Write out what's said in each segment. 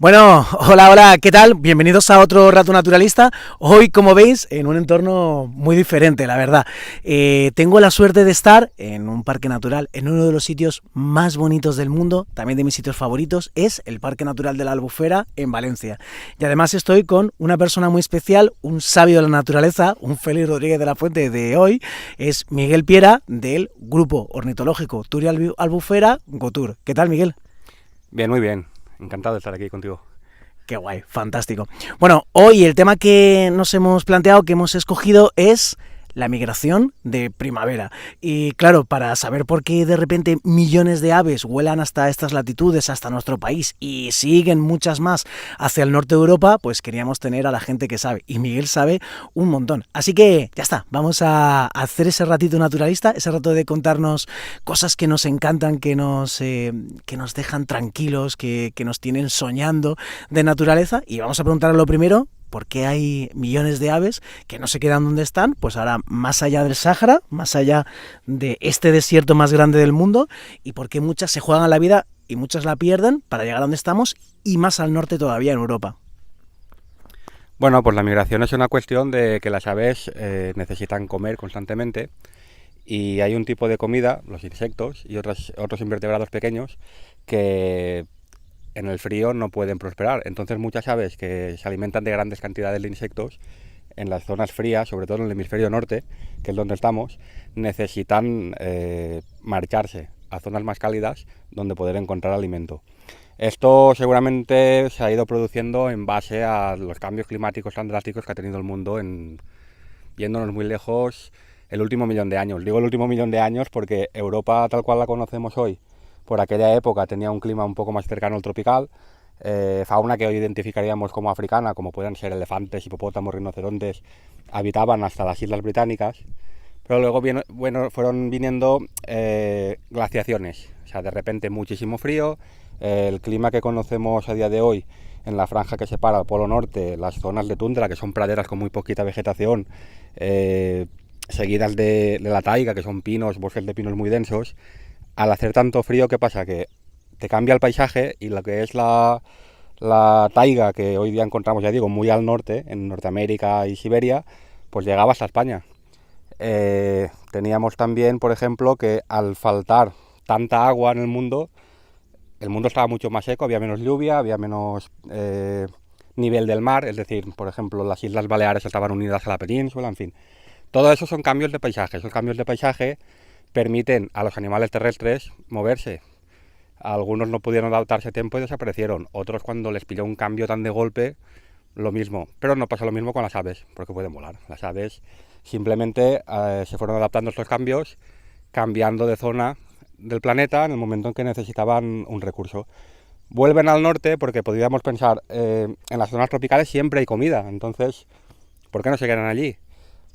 Bueno, hola, ¿qué tal? Bienvenidos a otro Rato Naturalista. Hoy, como veis, en un entorno muy diferente, la verdad. Tengo la suerte de estar en un parque natural, en uno de los sitios más bonitos del mundo, también de mis sitios favoritos, es el Parque Natural de la Albufera, en Valencia. Y además estoy con una persona muy especial, un sabio de la naturaleza, un Félix Rodríguez de la Fuente de hoy, es Miguel Piera, del grupo ornitológico Turia Albufera, Gotur. ¿Qué tal, Miguel? Bien, muy bien. Encantado de estar aquí contigo. Qué guay, fantástico. Bueno, hoy el tema que nos hemos planteado, que hemos escogido, es la migración de primavera. Y claro, para saber por qué de repente millones de aves vuelan hasta estas latitudes, hasta nuestro país, y siguen muchas más hacia el norte de Europa, pues queríamos tener a la gente que sabe. Y Miguel sabe un montón. Así que ya está, vamos a hacer ese ratito naturalista, ese rato de contarnos cosas que nos encantan, que nos dejan tranquilos, que nos tienen soñando de naturaleza. Y vamos a preguntar lo primero: ¿por qué hay millones de aves que no se quedan donde están? Pues ahora más allá del Sáhara, más allá de este desierto más grande del mundo, y por qué muchas se juegan a la vida y muchas la pierden para llegar a donde estamos y más al norte todavía, en Europa. Bueno, pues la migración es una cuestión de que las aves necesitan comer constantemente y hay un tipo de comida, los insectos y otros invertebrados pequeños, que en el frío no pueden prosperar. Entonces muchas aves que se alimentan de grandes cantidades de insectos en las zonas frías, sobre todo en el hemisferio norte, que es donde estamos, necesitan marcharse a zonas más cálidas donde poder encontrar alimento. Esto seguramente se ha ido produciendo en base a los cambios climáticos tan drásticos que ha tenido el mundo yéndonos muy lejos el último millón de años. Digo el último millón de años porque Europa, tal cual la conocemos hoy, por aquella época tenía un clima un poco más cercano al tropical, fauna que hoy identificaríamos como africana, como pueden ser elefantes, hipopótamos, rinocerontes, habitaban hasta las Islas Británicas, pero luego fueron viniendo glaciaciones, o sea, de repente muchísimo frío, el clima que conocemos a día de hoy en la franja que separa el Polo Norte, las zonas de tundra, que son praderas con muy poquita vegetación, seguidas de la taiga, que son pinos, bosques de pinos muy densos. Al hacer tanto frío, ¿qué pasa? Que te cambia el paisaje y lo que es la taiga, que hoy día encontramos, ya digo, muy al norte, en Norteamérica y Siberia, pues llegaba hasta España. Teníamos también, por ejemplo, que al faltar tanta agua en el mundo estaba mucho más seco, había menos lluvia, había menos nivel del mar, es decir, por ejemplo, las Islas Baleares estaban unidas a la península, en fin. Todo eso son cambios de paisaje. Esos cambios de paisaje permiten a los animales terrestres moverse. Algunos no pudieron adaptarse a tiempo y desaparecieron. Otros, cuando les pilló un cambio tan de golpe, lo mismo. Pero no pasa lo mismo con las aves, porque pueden volar. Las aves simplemente se fueron adaptando a estos cambios, cambiando de zona del planeta en el momento en que necesitaban un recurso. Vuelven al norte porque podríamos pensar, en las zonas tropicales siempre hay comida, entonces, ¿por qué no se quedan allí?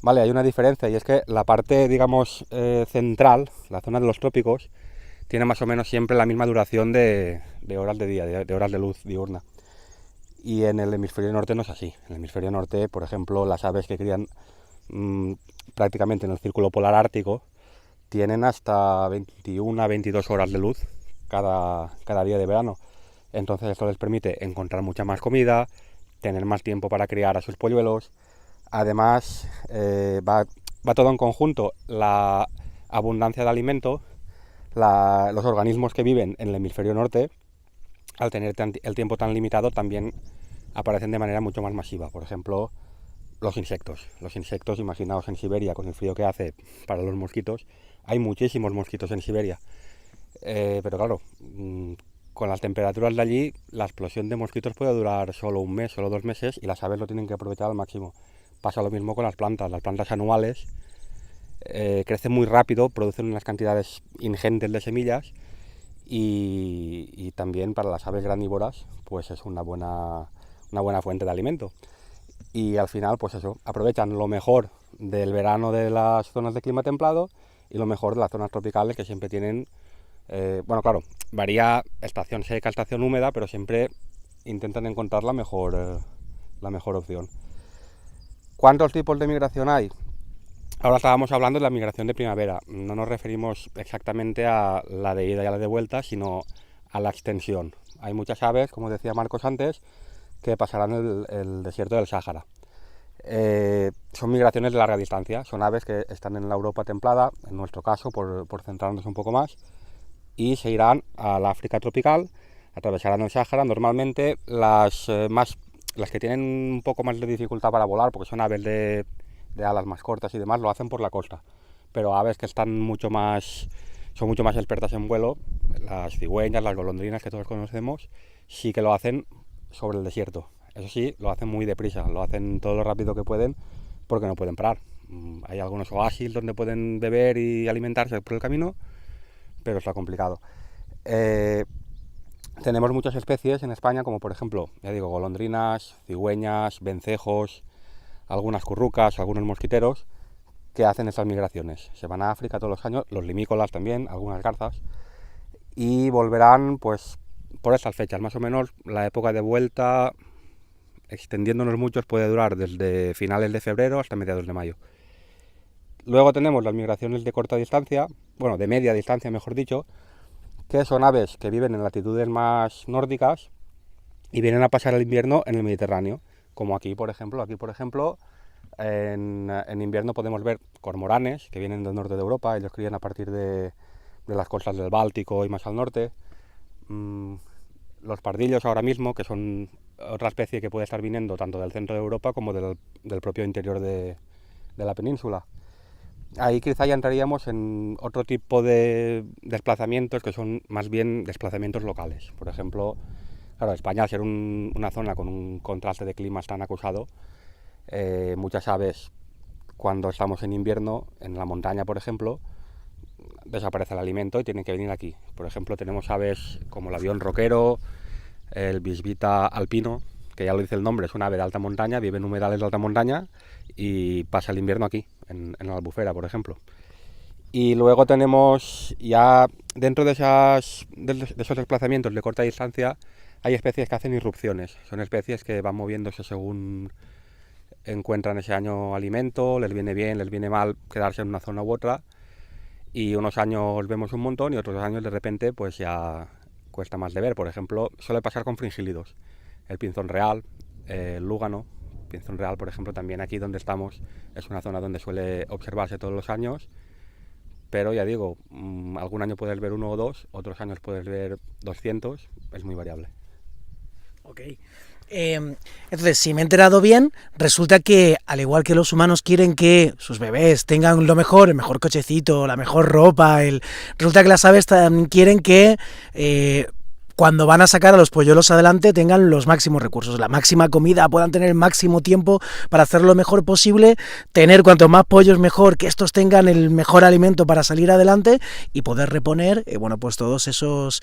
Vale, hay una diferencia, y es que la parte, digamos, central, la zona de los trópicos, tiene más o menos siempre la misma duración de horas de día, de horas de luz diurna. Y en el hemisferio norte no es así. En el hemisferio norte, por ejemplo, las aves que crían prácticamente en el círculo polar ártico tienen hasta 21 a 22 horas de luz cada día de verano. Entonces esto les permite encontrar mucha más comida, tener más tiempo para criar a sus polluelos. Además, va todo en conjunto. La abundancia de alimento, los organismos que viven en el hemisferio norte, al tener el tiempo tan limitado, también aparecen de manera mucho más masiva. Por ejemplo, los insectos. Los insectos, imaginaos en Siberia, con el frío que hace para los mosquitos, hay muchísimos mosquitos en Siberia. Pero claro, con las temperaturas de allí, la explosión de mosquitos puede durar solo un mes, solo 2 meses, y las aves lo tienen que aprovechar al máximo. Pasa lo mismo con las plantas anuales crecen muy rápido, producen unas cantidades ingentes de semillas y también para las aves grandívoras pues es una buena fuente de alimento. Y al final pues eso, aprovechan lo mejor del verano de las zonas de clima templado y lo mejor de las zonas tropicales, que siempre tienen, bueno, claro, varía estación seca, estación húmeda, pero siempre intentan encontrar la mejor opción. ¿Cuántos tipos de migración hay? Ahora estábamos hablando de la migración de primavera. No nos referimos exactamente a la de ida y a la de vuelta, sino a la extensión. Hay muchas aves, como decía Marcos antes, que pasarán el desierto del Sáhara. Son migraciones de larga distancia, son aves que están en la Europa templada, en nuestro caso, por centrarnos un poco más, y se irán a la África tropical, atravesarán el Sáhara. Normalmente las que tienen un poco más de dificultad para volar, porque son aves de alas más cortas y demás, lo hacen por la costa. Pero aves que son mucho más expertas en vuelo, las cigüeñas, las golondrinas que todos conocemos, sí que lo hacen sobre el desierto. Eso sí, lo hacen muy deprisa, lo hacen todo lo rápido que pueden porque no pueden parar. Hay algunos oasis donde pueden beber y alimentarse por el camino, pero está complicado. Tenemos muchas especies en España, como por ejemplo, ya digo, golondrinas, cigüeñas, vencejos, algunas currucas, algunos mosquiteros, que hacen estas migraciones. Se van a África todos los años, los limícolas también, algunas garzas, y volverán pues por estas fechas, más o menos. La época de vuelta, extendiéndonos muchos, puede durar desde finales de febrero hasta mediados de mayo. Luego tenemos las migraciones de corta distancia, bueno, de media distancia mejor dicho, que son aves que viven en latitudes más nórdicas y vienen a pasar el invierno en el Mediterráneo, como aquí por ejemplo. En invierno podemos ver cormoranes que vienen del norte de Europa, ellos crían a partir de las costas del Báltico y más al norte. Los pardillos ahora mismo, que son otra especie que puede estar viniendo tanto del centro de Europa como del propio interior de la península. Ahí quizá ya entraríamos en otro tipo de desplazamientos que son más bien desplazamientos locales. Por ejemplo, claro, España, al ser una zona con un contraste de climas tan acusado, muchas aves, cuando estamos en invierno, en la montaña por ejemplo, desaparece el alimento y tienen que venir aquí. Por ejemplo, tenemos aves como el avión roquero, el bisbita alpino, que ya lo dice el nombre, es un ave de alta montaña, vive en humedales de alta montaña y pasa el invierno aquí, en la Albufera, por ejemplo. Y luego tenemos, ya dentro de esos desplazamientos de corta distancia, hay especies que hacen irrupciones. Son especies que van moviéndose según encuentran ese año alimento, les viene bien, les viene mal quedarse en una zona u otra, y unos años vemos un montón y otros años de repente pues ya cuesta más de ver. Por ejemplo, suele pasar con fringílidos, el pinzón real, el lúgano. Pinzón real, por ejemplo, también aquí donde estamos es una zona donde suele observarse todos los años, pero ya digo, algún año puedes ver uno o dos, otros años puedes ver 200, es muy variable. Ok. Entonces, si me he enterado bien, resulta que, al igual que los humanos quieren que sus bebés tengan lo mejor, el mejor cochecito, la mejor ropa, resulta que las aves también quieren que cuando van a sacar a los polluelos adelante tengan los máximos recursos, la máxima comida, puedan tener el máximo tiempo para hacerlo lo mejor posible, tener cuanto más pollos mejor, que estos tengan el mejor alimento para salir adelante y poder reponer pues todos esos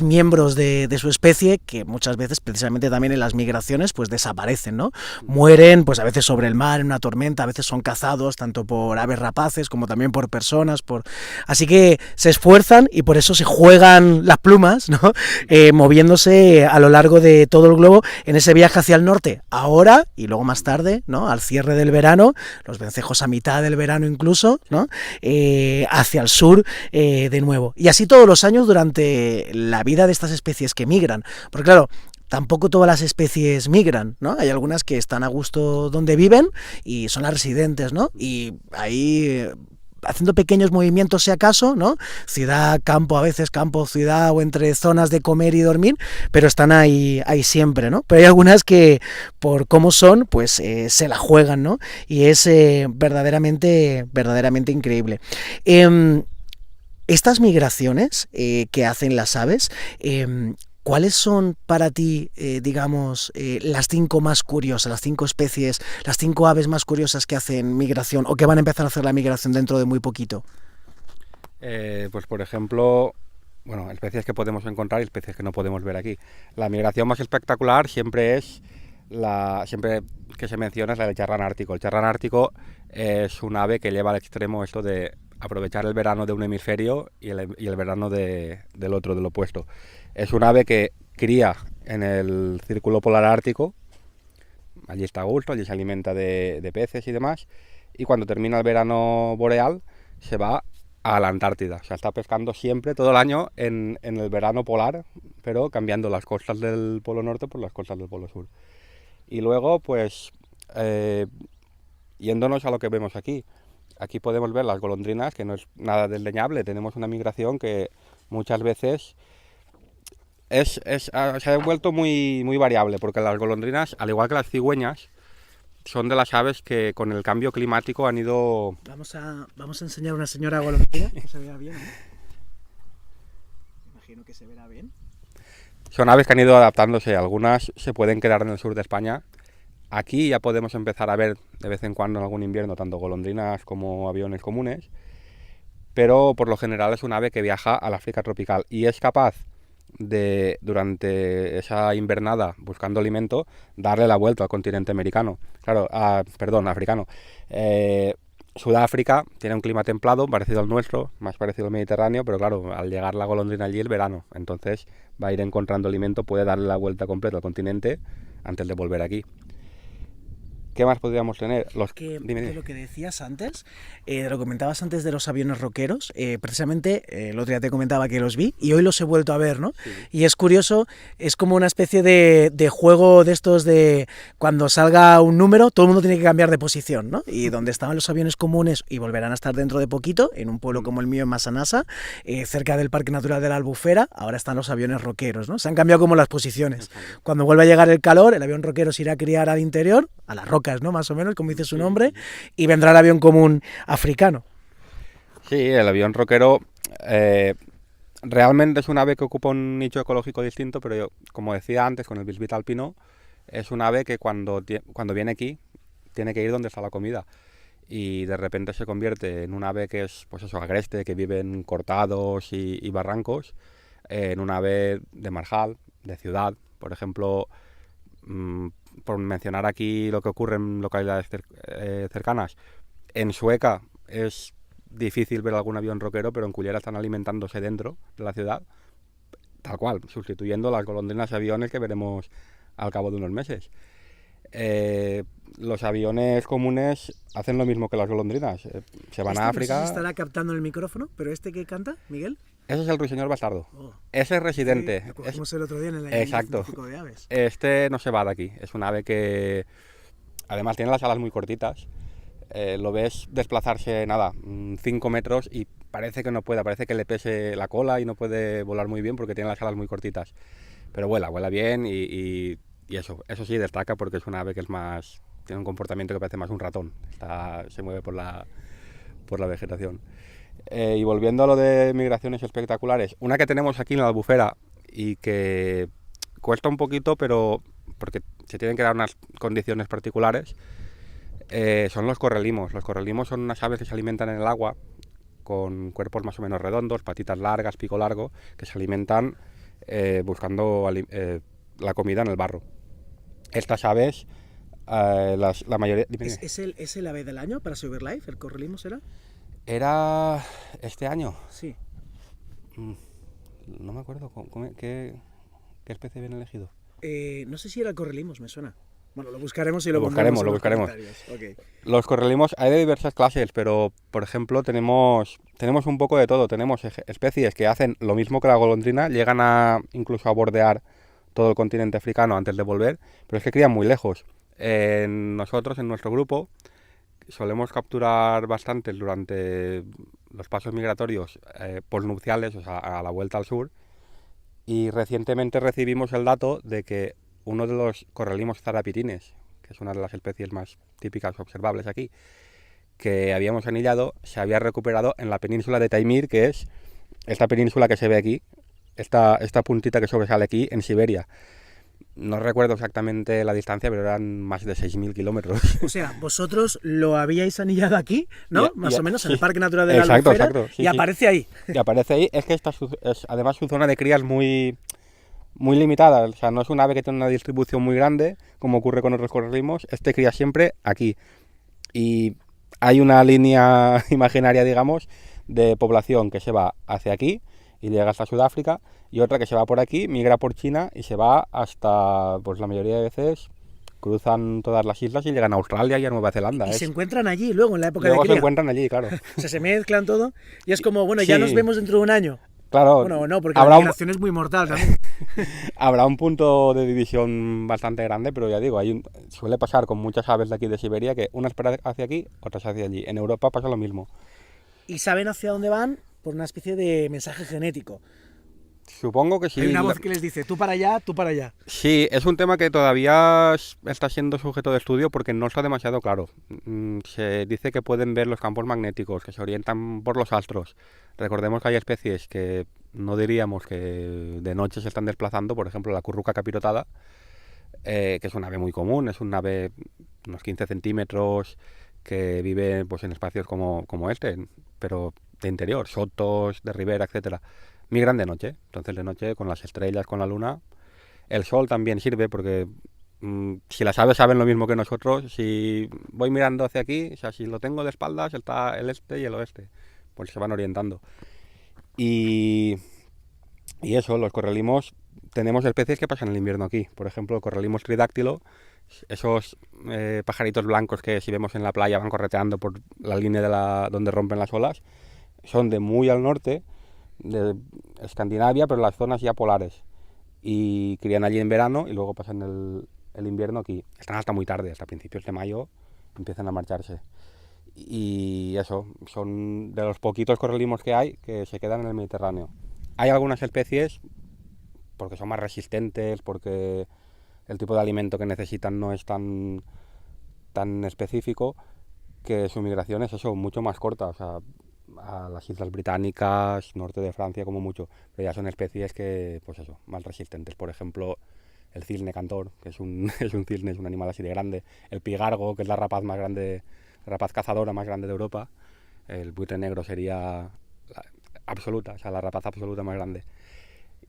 miembros de su especie que muchas veces precisamente también en las migraciones pues desaparecen, ¿no? Mueren pues a veces sobre el mar en una tormenta, a veces son cazados tanto por aves rapaces como también por personas, así que se esfuerzan y por eso se juegan las plumas, ¿no? Moviéndose a lo largo de todo el globo en ese viaje hacia el norte, ahora y luego más tarde, ¿no? Al cierre del verano, los vencejos a mitad del verano incluso, ¿no? Hacia el sur de nuevo. Y así todos los años durante la vida de estas especies que migran. Porque claro, tampoco todas las especies migran, ¿no? Hay algunas que están a gusto donde viven y son las residentes, ¿no? Y ahí haciendo pequeños movimientos si acaso, ¿no? Ciudad, campo, a veces campo, ciudad o entre zonas de comer y dormir, pero están ahí siempre, ¿no? Pero hay algunas que por cómo son, pues se la juegan, ¿no? Y es verdaderamente increíble. Estas migraciones que hacen las aves, ¿cuáles son para ti, las 5 más curiosas, las 5 especies, las 5 aves más curiosas que hacen migración o que van a empezar a hacer la migración dentro de muy poquito? Pues por ejemplo, especies que podemos encontrar y especies que no podemos ver aquí. La migración más espectacular siempre que se menciona es la del charrán ártico. El charrán ártico es un ave que lleva al extremo esto de aprovechar el verano de un hemisferio y el verano del otro, del opuesto. Es un ave que cría en el círculo polar ártico, allí está a gusto, allí se alimenta de peces y demás, y cuando termina el verano boreal se va a la Antártida. O sea, está pescando siempre, todo el año, en el verano polar, pero cambiando las costas del Polo Norte por las costas del Polo Sur. Y luego, pues, yéndonos a lo que vemos aquí. Aquí podemos ver las golondrinas, que no es nada desdeñable. Tenemos una migración que muchas veces se ha vuelto muy, muy variable, porque las golondrinas, al igual que las cigüeñas, son de las aves que con el cambio climático han ido... Vamos a enseñar a una señora golondrina, que se vea bien, ¿no? Imagino que se verá bien. Son aves que han ido adaptándose. Algunas se pueden quedar en el sur de España. Aquí ya podemos empezar a ver de vez en cuando en algún invierno tanto golondrinas como aviones comunes, pero por lo general es un ave que viaja al África tropical y es capaz de, durante esa invernada, buscando alimento, darle la vuelta al continente americano. Claro, perdón, africano. Sudáfrica tiene un clima templado, parecido al nuestro, más parecido al Mediterráneo, pero claro, al llegar la golondrina allí es verano, entonces va a ir encontrando alimento, puede darle la vuelta completa al continente antes de volver aquí. ¿Qué más podríamos tener? De lo que decías antes, lo comentabas antes de los aviones roqueros, precisamente el otro día te comentaba que los vi y hoy los he vuelto a ver, ¿no? Sí. Y es curioso, es como una especie de juego de estos de cuando salga un número, todo el mundo tiene que cambiar de posición, ¿no? Y donde estaban los aviones comunes, y volverán a estar dentro de poquito, en un pueblo como el mío, en Massanassa, cerca del Parque Natural de la Albufera, ahora están los aviones roqueros, ¿no? Se han cambiado como las posiciones. Cuando vuelva a llegar el calor, el avión roquero se irá a criar al interior, a las rocas, ¿no? Más o menos, como dice su nombre, y vendrá el avión común africano. Sí, el avión roquero realmente es un ave que ocupa un nicho ecológico distinto, pero yo, como decía antes, con el bisbit alpino, es un ave que cuando viene aquí tiene que ir donde está la comida. Y de repente se convierte en un ave que es, pues eso, agreste, que vive en cortados y barrancos, en un ave de marjal, de ciudad. Por ejemplo, por mencionar aquí lo que ocurre en localidades cercanas, en Sueca es difícil ver algún avión roquero, pero en Cullera están alimentándose dentro de la ciudad, tal cual, sustituyendo las golondrinas y aviones que veremos al cabo de unos meses. Los aviones comunes hacen lo mismo que las golondrinas, se van a África. No sé si estará captando el micrófono, pero este que canta, Miguel. Ese es el ruiseñor bastardo. Oh. Ese es residente. Sí, lo cogimos el otro día en el Exacto. de aves. Este no se va de aquí. Es un ave que además tiene las alas muy cortitas. Lo ves desplazarse, 5 metros y parece que no pueda. Parece que le pese la cola y no puede volar muy bien porque tiene las alas muy cortitas. Pero vuela bien y eso sí destaca porque es una ave que tiene un comportamiento que parece más un ratón. Se mueve por la vegetación. Y volviendo a lo de migraciones espectaculares, una que tenemos aquí en la Albufera y que cuesta un poquito, pero porque se tienen que dar unas condiciones particulares, son los correlimos. Los correlimos son unas aves que se alimentan en el agua, con cuerpos más o menos redondos, patitas largas, pico largo, que se alimentan buscando la comida en el barro. Estas aves, la mayoría... ¿Es el ave del año para Silverlife? ¿El correlimo será? ¿Era este año? Sí. No me acuerdo qué especie habían elegido. No sé si era el correlimos, me suena. Bueno, lo buscaremos y lo buscaremos. Okay. Los correlimos hay de diversas clases, pero por ejemplo tenemos un poco de todo. Tenemos especies que hacen lo mismo que la golondrina, llegan incluso a bordear todo el continente africano antes de volver, pero es que crían muy lejos. Nosotros, en nuestro grupo, solemos capturar bastantes durante los pasos migratorios postnupciales, o sea, a la vuelta al sur, y recientemente recibimos el dato de que uno de los correlimos zarapitines, que es una de las especies más típicas observables aquí, que habíamos anillado, se había recuperado en la península de Taimyr, que es esta península que se ve aquí, esta puntita que sobresale aquí en Siberia. No recuerdo exactamente la distancia, pero eran más de 6.000 kilómetros. O sea, vosotros lo habíais anillado aquí, ¿no? Más o menos, en el Parque Natural de la Albufera. Exacto, sí, y aparece ahí. Y aparece ahí. Es que además su zona de cría es muy limitada. O sea, no es un ave que tiene una distribución muy grande, como ocurre con otros correlimos. Este cría siempre aquí. Y hay una línea imaginaria, digamos, de población que se va hacia aquí y llega hasta Sudáfrica, y otra que se va por aquí, migra por China y se va hasta, pues la mayoría de veces, cruzan todas las islas y llegan a Australia y a Nueva Zelanda. Y se encuentran allí luego, en la época Luego de cría. se encuentran allí, claro. O sea, se mezclan todo y es como, bueno, Sí. ya nos vemos dentro de un año. Claro, Bueno, no, porque habrá la un, migración es muy mortal también. habrá un punto de división bastante grande, pero ya digo, suele pasar con muchas aves de aquí de Siberia que unas para hacia aquí, otras hacia allí. En Europa pasa lo mismo. Y saben hacia dónde van por una especie de mensaje genético. Supongo que sí. Hay una voz que les dice, tú para allá, tú para allá. Sí, es un tema que todavía está siendo sujeto de estudio porque no está demasiado claro. Se dice que pueden ver los campos magnéticos, que se orientan por los astros. Recordemos que hay especies que no diríamos que de noche se están desplazando, por ejemplo la curruca capirotada, que es un ave muy común, es un ave unos 15 centímetros que vive pues, en espacios como este, pero de interior, sotos, de ribera, etcétera. Migran de noche, entonces de noche con las estrellas, con la luna. El sol también sirve porque si las aves saben lo mismo que nosotros, si voy mirando hacia aquí, o sea, si lo tengo de espaldas, está el este y el oeste, pues se van orientando. Y eso, los correlimos, tenemos especies que pasan el invierno aquí. Por ejemplo, el correlimos tridáctilo, esos pajaritos blancos que si vemos en la playa van correteando por la línea donde rompen las olas, son de muy al norte, de Escandinavia, pero en las zonas ya polares. Y crían allí en verano y luego pasan el invierno aquí. Están hasta muy tarde, hasta principios de mayo empiezan a marcharse. Y eso, son de los poquitos correlimos que hay que se quedan en el Mediterráneo. Hay algunas especies, porque son más resistentes, porque el tipo de alimento que necesitan no es tan específico, que su migración es eso, mucho más corta, o sea, a las Islas Británicas, norte de Francia como mucho, pero ya son especies que, pues eso, más resistentes. Por ejemplo, el cisne cantor, que es un cisne, es un animal así de grande, el pigargo, que es la rapaz más grande, la rapaz cazadora más grande de Europa, el buitre negro sería absoluta, o sea, la rapaz absoluta más grande.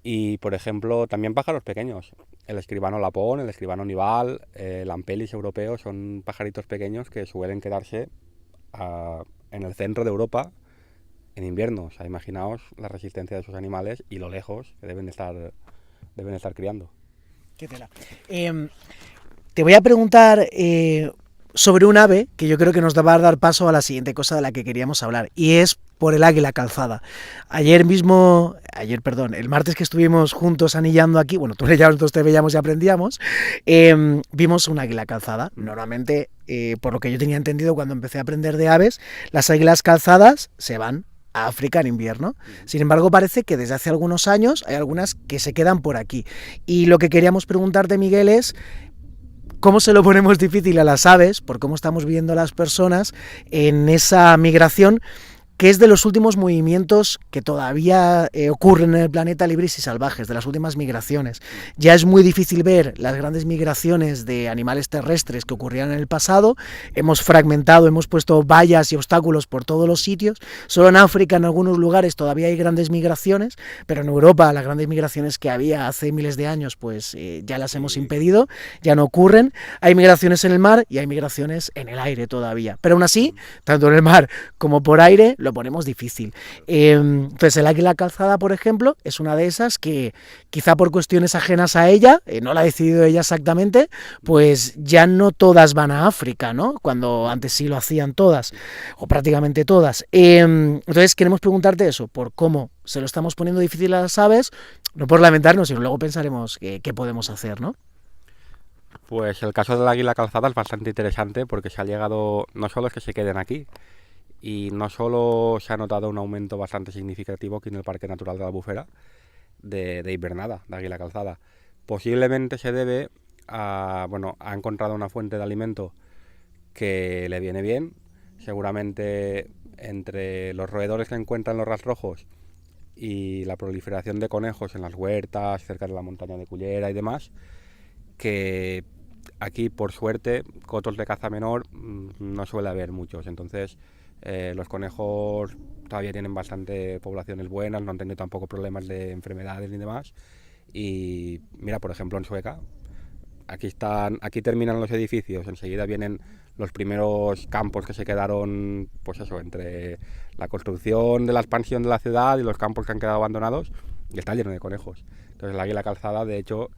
Y, por ejemplo, también pájaros pequeños. El escribano lapón, el escribano nival, el ampelis europeo son pajaritos pequeños que suelen quedarse en el centro de Europa en invierno. O sea, imaginaos la resistencia de esos animales y lo lejos que deben estar criando. Qué tela. Te voy a preguntar sobre un ave que yo creo que nos va a dar paso a la siguiente cosa de la que queríamos hablar, y es por el águila calzada. El martes que estuvimos juntos anillando aquí, bueno, tú ya nosotros te veíamos y aprendíamos, vimos un águila calzada. Normalmente, por lo que yo tenía entendido cuando empecé a aprender de aves, las águilas calzadas se van a África en invierno. Sin embargo, parece que desde hace algunos años hay algunas que se quedan por aquí. Y lo que queríamos preguntarte, Miguel, es cómo se lo ponemos difícil a las aves, por cómo estamos viendo a las personas en esa migración, que es de los últimos movimientos que todavía ocurren en el planeta libres y salvajes, de las últimas migraciones. Ya es muy difícil ver las grandes migraciones de animales terrestres que ocurrían en el pasado. Hemos fragmentado, hemos puesto vallas y obstáculos por todos los sitios. Solo en África, en algunos lugares, todavía hay grandes migraciones, pero en Europa las grandes migraciones que había hace miles de años, pues ya las hemos impedido, ya no ocurren. Hay migraciones en el mar y hay migraciones en el aire todavía. Pero aún así, tanto en el mar como por aire, lo ponemos difícil. Entonces el águila calzada, por ejemplo, es una de esas que quizá por cuestiones ajenas a ella, no la ha decidido ella exactamente, pues ya no todas van a África, ¿no? Cuando antes sí lo hacían todas, o prácticamente todas. Entonces queremos preguntarte eso, por cómo se lo estamos poniendo difícil a las aves, no por lamentarnos, sino luego pensaremos qué podemos hacer, ¿no? Pues el caso del águila calzada es bastante interesante porque se ha llegado, no solo es que se queden aquí, y no solo se ha notado un aumento bastante significativo aquí en el Parque Natural de la Albufera de hibernada, de águila calzada. Posiblemente se debe ha encontrado una fuente de alimento que le viene bien. Seguramente entre los roedores que encuentran los rastrojos y la proliferación de conejos en las huertas, cerca de la montaña de Cullera y demás, que aquí, por suerte, cotos de caza menor no suele haber muchos. Entonces, los conejos todavía tienen bastante poblaciones buenas, no han tenido tampoco problemas de enfermedades ni demás. Y mira, por ejemplo, en Sueca, aquí terminan los edificios, enseguida vienen los primeros campos que se quedaron, pues eso, entre la construcción de la expansión de la ciudad y los campos que han quedado abandonados, y está lleno de conejos. Entonces el águila calzada, de hecho,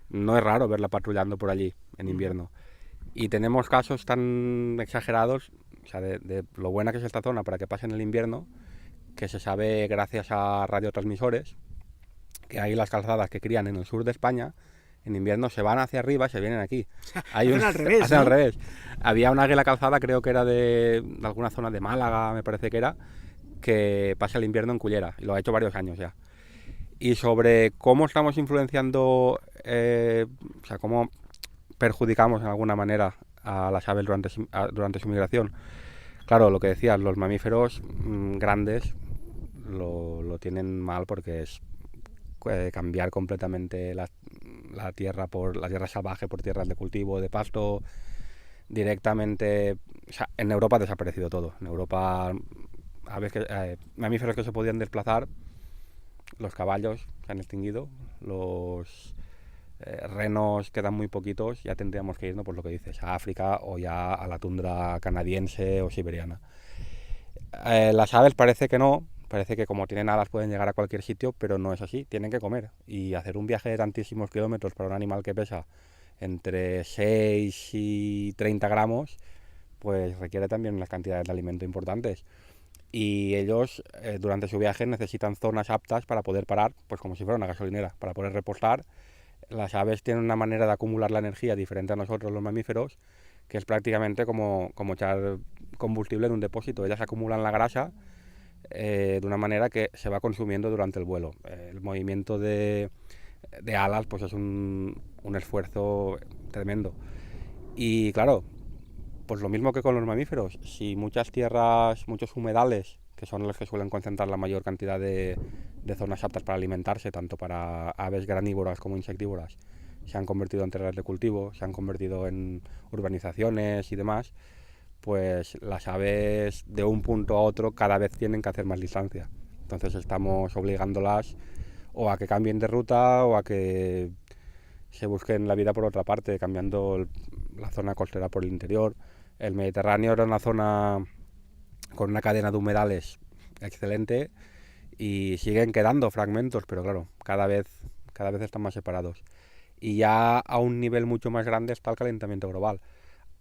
no es raro verla patrullando por allí. en invierno. Y tenemos casos tan exagerados, o sea, de lo buena que es esta zona para que pasen el invierno, que se sabe gracias a radiotransmisores, que hay las calzadas que crían en el sur de España, en invierno se van hacia arriba y se vienen aquí. Hacen al revés, hacen ¿no? al revés. Había una águila calzada, creo que era de alguna zona de Málaga, me parece que era, que pasa el invierno en Cullera, y lo ha hecho varios años ya. Y sobre cómo estamos influenciando, o sea, cómo perjudicamos en alguna manera a las aves durante su migración. Claro, lo que decías, los mamíferos grandes lo tienen mal porque es cambiar completamente la tierra salvaje por tierras de cultivo, de pasto, directamente. O sea, en Europa ha desaparecido todo. En Europa, mamíferos que se podían desplazar, los caballos se han extinguido, los renos quedan muy poquitos, ya tendríamos que irnos, por lo que dices, a África o ya a la tundra canadiense o siberiana. Las aves parece que no, parece que como tienen alas pueden llegar a cualquier sitio, pero no es así, tienen que comer. Y hacer un viaje de tantísimos kilómetros para un animal que pesa entre 6 y 30 gramos, pues requiere también unas cantidades de alimento importantes. Y ellos durante su viaje necesitan zonas aptas para poder parar, pues como si fuera una gasolinera, para poder repostar. Las aves tienen una manera de acumular la energía diferente a nosotros los mamíferos, que es prácticamente como echar combustible en un depósito. Ellas acumulan la grasa de una manera que se va consumiendo durante el vuelo. El movimiento de alas pues es un esfuerzo tremendo. Y claro, pues lo mismo que con los mamíferos, si muchas tierras, muchos humedales, que son los que suelen concentrar la mayor cantidad de zonas aptas para alimentarse, tanto para aves granívoras como insectívoras, se han convertido en tierras de cultivo, se han convertido en urbanizaciones y demás, pues las aves de un punto a otro cada vez tienen que hacer más distancia. Entonces estamos obligándolas o a que cambien de ruta o a que se busquen la vida por otra parte, cambiando la zona costera por el interior. El Mediterráneo era una zona con una cadena de humedales excelente y siguen quedando fragmentos, pero claro, cada vez están más separados. Y ya a un nivel mucho más grande está el calentamiento global.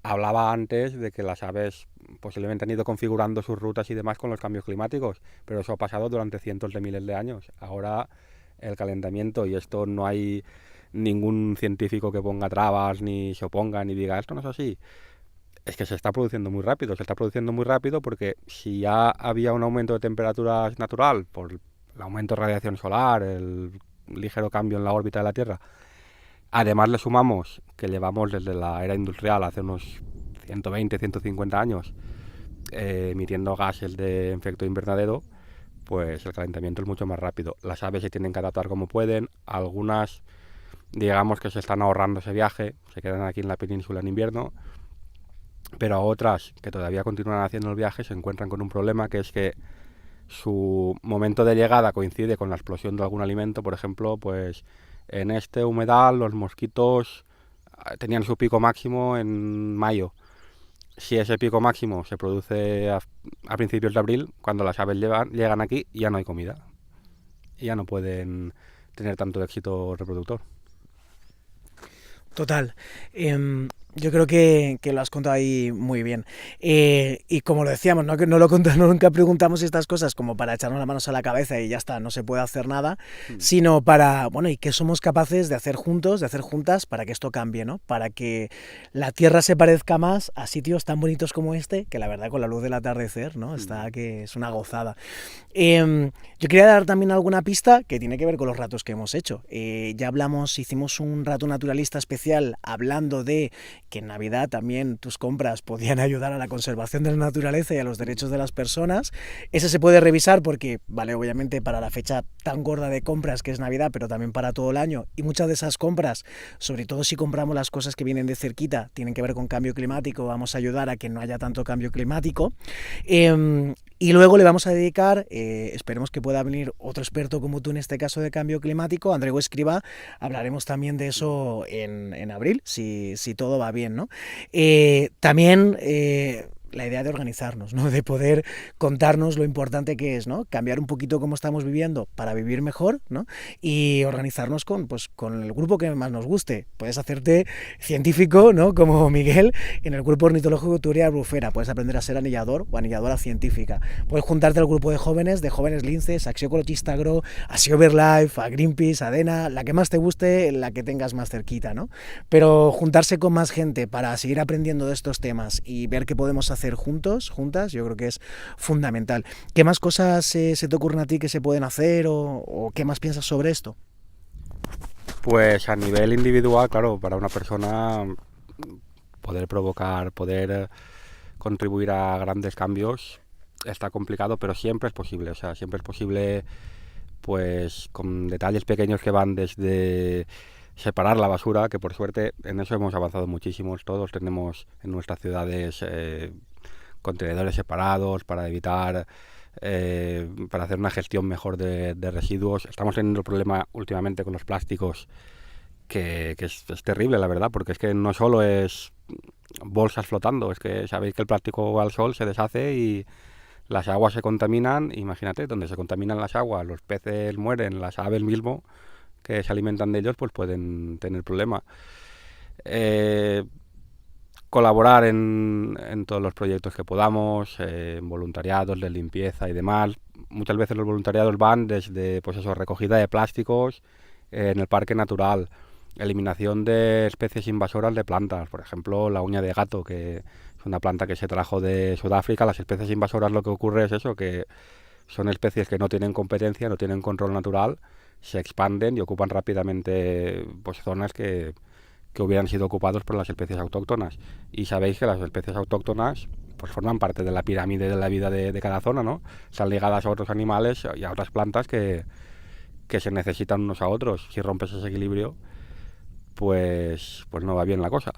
Hablaba antes de que las aves posiblemente han ido configurando sus rutas y demás con los cambios climáticos, pero eso ha pasado durante cientos de miles de años. Ahora el calentamiento, y esto no hay ningún científico que ponga trabas ni se oponga ni diga esto no es así, es que se está produciendo muy rápido. Se está produciendo muy rápido porque si ya había un aumento de temperaturas natural por el aumento de radiación solar, el ligero cambio en la órbita de la Tierra, además le sumamos que llevamos desde la era industrial hace unos 120, 150 años emitiendo gases de efecto invernadero, pues el calentamiento es mucho más rápido. Las aves se tienen que adaptar como pueden, algunas digamos que se están ahorrando ese viaje, se quedan aquí en la península en invierno, pero a otras que todavía continúan haciendo el viaje se encuentran con un problema, que es que su momento de llegada coincide con la explosión de algún alimento. Por ejemplo, pues en este humedal los mosquitos tenían su pico máximo en mayo. Si ese pico máximo se produce a principios de abril, cuando las aves llegan aquí, ya no hay comida y ya no pueden tener tanto éxito reproductor. Total. Yo creo que lo has contado ahí muy bien. Y como lo decíamos, ¿no? Que no lo contamos, nunca preguntamos estas cosas como para echarnos las manos a la cabeza y ya está, no se puede hacer nada, sino para, bueno, y qué somos capaces de hacer juntos, de hacer juntas para que esto cambie, ¿no? Para que la Tierra se parezca más a sitios tan bonitos como este, que la verdad con la luz del atardecer, ¿no? Está que es una gozada. Yo quería dar también alguna pista que tiene que ver con los ratos que hemos hecho. Ya hicimos un rato naturalista especial hablando de que en Navidad también tus compras podían ayudar a la conservación de la naturaleza y a los derechos de las personas. Ese se puede revisar porque vale obviamente para la fecha tan gorda de compras que es Navidad, pero también para todo el año. Y muchas de esas compras, sobre todo si compramos las cosas que vienen de cerquita, tienen que ver con cambio climático. Vamos a ayudar a que no haya tanto cambio climático. Y luego le vamos a dedicar, esperemos que pueda venir otro experto como tú en este caso de cambio climático, Andreu Escrivá. Hablaremos también de eso en abril, si todo va bien, ¿no? También la idea de organizarnos, ¿no? De poder contarnos lo importante que es, ¿no? Cambiar un poquito cómo estamos viviendo para vivir mejor, ¿no? Y organizarnos con el grupo que más nos guste. Puedes hacerte científico, ¿no? Como Miguel, en el grupo ornitológico de Turia Albufera. Puedes aprender a ser anillador o anilladora científica. Puedes juntarte al grupo de jóvenes linces, Acció Ecologista Agro, a Silverlife, a Greenpeace, a Dena, la que más te guste, la que tengas más cerquita, ¿no? Pero juntarse con más gente para seguir aprendiendo de estos temas y ver qué podemos hacer juntos, juntas, yo creo que es fundamental. ¿Qué más cosas se te ocurren a ti que se pueden hacer o qué más piensas sobre esto? Pues a nivel individual, claro, para una persona poder contribuir a grandes cambios está complicado, pero siempre es posible, o sea, siempre es posible, pues con detalles pequeños que van desde separar la basura, que por suerte en eso hemos avanzado muchísimo, todos tenemos en nuestras ciudades contenedores separados para evitar, para hacer una gestión mejor de residuos. Estamos teniendo el problema últimamente con los plásticos, que es terrible, la verdad, porque es que no solo es bolsas flotando, es que sabéis que el plástico al sol se deshace y las aguas se contaminan. Imagínate, donde se contaminan las aguas, los peces mueren, las aves mismo que se alimentan de ellos, pues pueden tener problemas. Colaborar en todos los proyectos que podamos, en voluntariados de limpieza y demás. Muchas veces los voluntariados van desde, pues eso, recogida de plásticos en el parque natural, eliminación de especies invasoras de plantas, por ejemplo la uña de gato, que es una planta que se trajo de Sudáfrica. Las especies invasoras, lo que ocurre es eso, que son especies que no tienen competencia, no tienen control natural, se expanden y ocupan rápidamente, pues, zonas que hubieran sido ocupados por las especies autóctonas. Y sabéis que las especies autóctonas pues forman parte de la pirámide de la vida de cada zona, ¿no? Están ligadas a otros animales y a otras plantas que se necesitan unos a otros. Si rompes ese equilibrio, pues no va bien la cosa.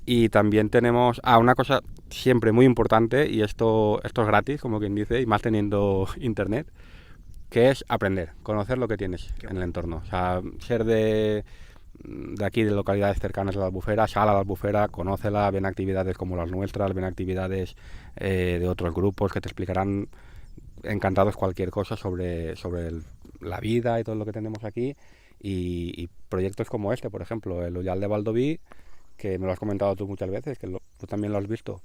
Y también tenemos una cosa siempre muy importante, y esto es gratis, como quien dice, y más teniendo internet, que es aprender, conocer lo que tienes en el entorno. O sea, ser de aquí, de localidades cercanas a la Albufera, sal a la Albufera, conócela, ven actividades como las nuestras, ven actividades de otros grupos que te explicarán encantados cualquier cosa sobre la vida y todo lo que tenemos aquí, y proyectos como este, por ejemplo, el Ullal de Baldoví, que me lo has comentado tú muchas veces, que tú también lo has visto.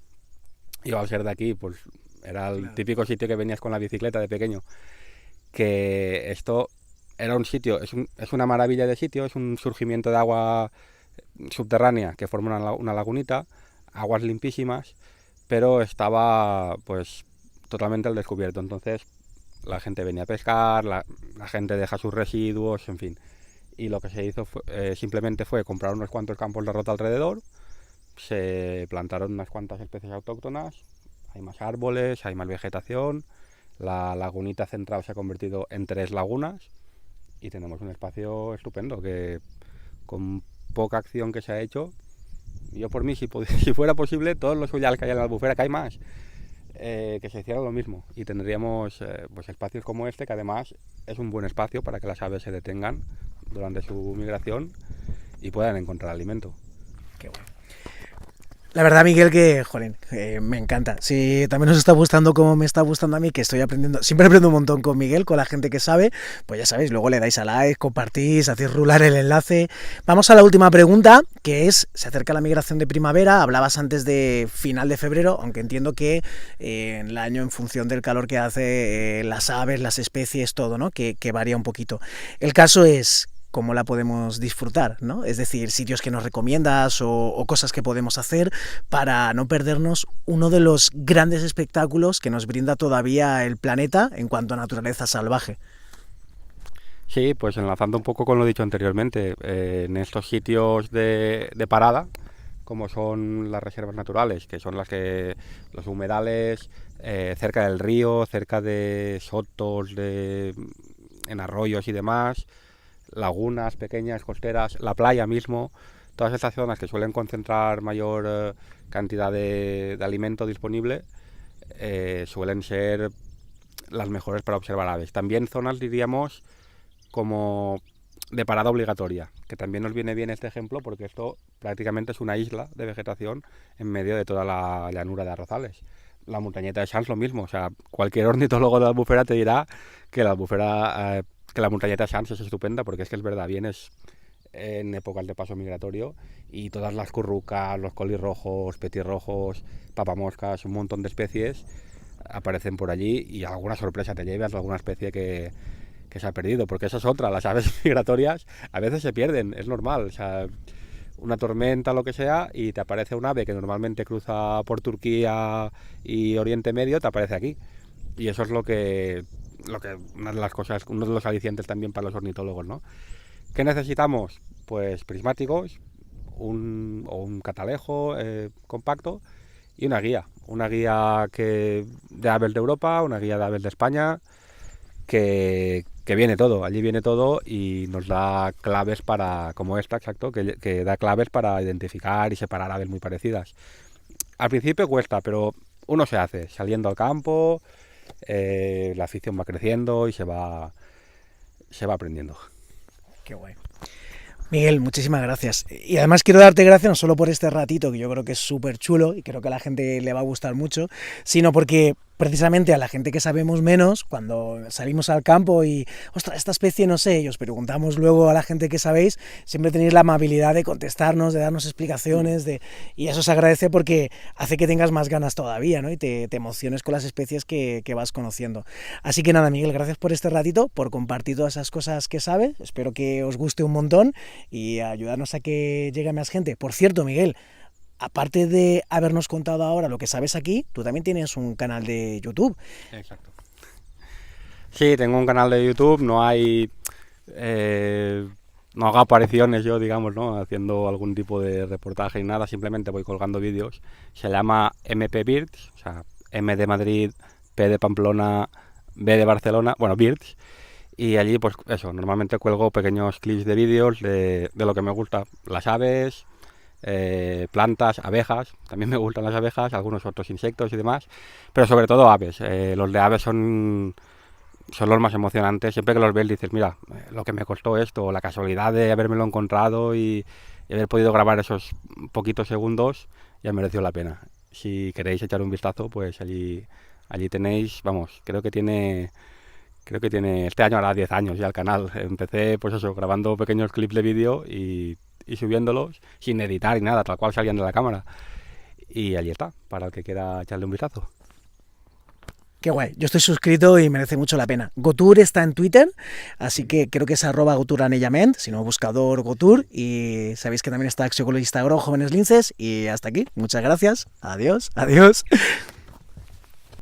Yo, al ser de aquí, pues era el típico sitio que venías con la bicicleta de pequeño, que esto era un sitio, es una maravilla de sitio, es un surgimiento de agua subterránea que forma una lagunita, aguas limpísimas, pero estaba pues totalmente al descubierto. Entonces la gente venía a pescar, la gente deja sus residuos, en fin. Y lo que se hizo simplemente fue comprar unos cuantos campos de rota alrededor, se plantaron unas cuantas especies autóctonas, hay más árboles, hay más vegetación, la lagunita central se ha convertido en 3 lagunas y tenemos un espacio estupendo que, con poca acción que se ha hecho, yo por mí, si fuera posible, todos los Ullals que hay en la Albufera, que hay más, que se hiciera lo mismo, y tendríamos pues espacios como este, que además es un buen espacio para que las aves se detengan durante su migración y puedan encontrar alimento. Qué bueno. La verdad, Miguel, que, joder, me encanta. Si también os está gustando como me está gustando a mí, que estoy aprendiendo, siempre aprendo un montón con Miguel, con la gente que sabe, pues ya sabéis, luego le dais a like, compartís, hacéis rular el enlace. Vamos a la última pregunta, que es, se acerca la migración de primavera, hablabas antes de final de febrero, aunque entiendo que en el año, en función del calor que hace, las aves, las especies, todo, ¿no? Que varía un poquito. El caso es, cómo la podemos disfrutar, ¿no? Es decir, sitios que nos recomiendas o cosas que podemos hacer para no perdernos uno de los grandes espectáculos que nos brinda todavía el planeta en cuanto a naturaleza salvaje. Sí, pues enlazando un poco con lo dicho anteriormente, en estos sitios de parada, como son las reservas naturales, que son los humedales, cerca del río, cerca de sotos, en arroyos y demás, lagunas pequeñas, costeras, la playa mismo, todas estas zonas que suelen concentrar mayor cantidad de alimento disponible, suelen ser las mejores para observar aves. También zonas, diríamos, como de parada obligatoria, que también nos viene bien este ejemplo porque esto prácticamente es una isla de vegetación en medio de toda la llanura de arrozales. La montañeta de Sants lo mismo, o sea, cualquier ornitólogo de la Albufera te dirá que la Albufera, que la montañeta de Sants es estupenda, porque es que es verdad, vienes en épocas de paso migratorio y todas las currucas, los colirrojos, petirrojos, papamoscas, un montón de especies aparecen por allí y alguna sorpresa te llevas, alguna especie que se ha perdido, porque esa es otra, las aves migratorias a veces se pierden, es normal, o sea, una tormenta, lo que sea, y te aparece un ave que normalmente cruza por Turquía y Oriente Medio, te aparece aquí. Y eso es una de las cosas, uno de los alicientes también para los ornitólogos, ¿no? ¿Qué necesitamos? Pues prismáticos, un catalejo compacto y una guía de aves de Europa, una guía de aves de España, que viene todo, allí viene todo y nos da claves como esta, exacto, que da claves para identificar y separar aves muy parecidas. Al principio cuesta, pero uno se hace, saliendo al campo, la afición va creciendo y se va aprendiendo. Qué guay. Miguel, muchísimas gracias. Y además quiero darte gracias no solo por este ratito, que yo creo que es súper chulo y creo que a la gente le va a gustar mucho, sino porque precisamente a la gente que sabemos menos, cuando salimos al campo y, ostras, esta especie no sé, y os preguntamos luego a la gente que sabéis, siempre tenéis la amabilidad de contestarnos, de darnos explicaciones, y eso se agradece porque hace que tengas más ganas todavía, ¿no? Y te emociones con las especies que vas conociendo. Así que nada, Miguel, gracias por este ratito, por compartir todas esas cosas que sabes, espero que os guste un montón y ayudarnos a que llegue más gente. Por cierto, Miguel, aparte de habernos contado ahora lo que sabes aquí, tú también tienes un canal de YouTube. Exacto. Sí, tengo un canal de YouTube, no hago apariciones yo, digamos, ¿no? Haciendo algún tipo de reportaje y nada, simplemente voy colgando vídeos. Se llama MP Birds, o sea, M de Madrid, P de Pamplona, B de Barcelona, bueno, Birds. Y allí, pues eso, normalmente cuelgo pequeños clips de vídeos de lo que me gusta, las aves, plantas, abejas, también me gustan las abejas, algunos otros insectos y demás, pero sobre todo aves. Los de aves son los más emocionantes. Siempre que los ves dices, mira, lo que me costó esto, o la casualidad de habérmelo encontrado y haber podido grabar esos poquitos segundos, ya mereció la pena. Si queréis echar un vistazo, pues allí tenéis, vamos, creo que tiene, este año hará 10 años ya el canal. Empecé, pues eso, grabando pequeños clips de vídeo y subiéndolos sin editar y nada, tal cual salían de la cámara. Y allí está, para el que quiera echarle un vistazo. Qué guay, yo estoy suscrito y merece mucho la pena. Gotur está en Twitter, así que creo que es @goturanellament, si no buscador Gotur, y sabéis que también está Axiocologista Agro, Jóvenes Linces, y hasta aquí, muchas gracias, adiós.